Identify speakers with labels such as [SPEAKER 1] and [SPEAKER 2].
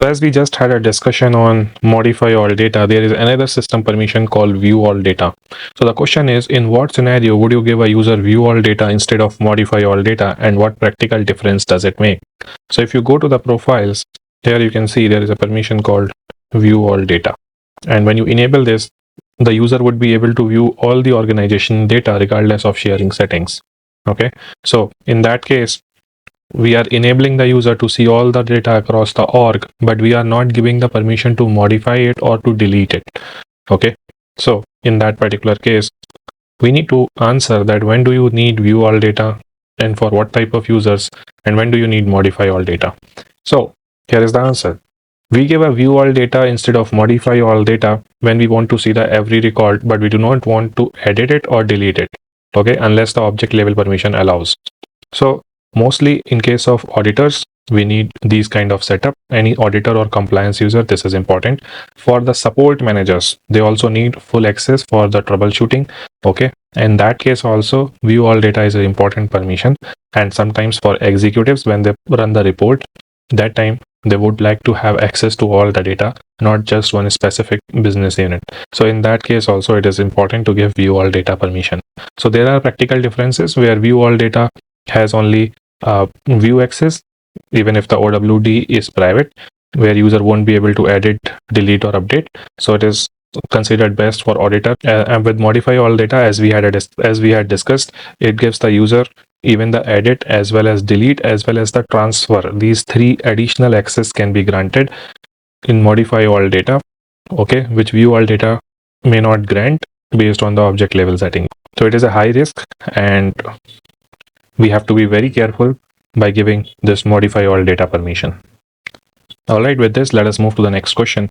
[SPEAKER 1] As we just had a discussion on modify all data, there is another system permission called view all data. So the question is, in what scenario would you give a user view all data instead of modify all data, and what practical difference does it make? So if you go to the profiles, here you can see there is a permission called view all data. And when you enable this, the user would be able to view all the organization data regardless of sharing settings. Okay, so in that case, we are enabling the user to see all the data across the org, but we are not giving the permission to modify it or to delete it. Okay, so in that particular case, we need to answer that when do you need view all data and for what type of users, and when do you need modify all data. So here is the answer. We give a view all data instead of modify all data when we want to see the every record, but we do not want to edit it or delete it. Okay, unless the object level permission allows. So mostly in case of auditors, we need these kind of setup. Any auditor or compliance user, this is important. For the support managers, they also need full access for the troubleshooting. Okay, in that case also, view all data is an important permission. And sometimes for executives, when they run the report, that time they would like to have access to all the data, not just one specific business unit. So in that case also, it is important to give view all data permission. So there are practical differences where view all data has only view access, even if the OWD is private, where user won't be able to edit, delete, or update. So it is considered best for auditor. And with modify all data, as we had discussed, it gives the user even the edit as well as delete as well as the transfer. These three additional access can be granted in modify all data. Okay, which view all data may not grant based on the object level setting. So it is a high risk, and we have to be very careful by giving this modify all data permission. All right, with this, let us move to the next question.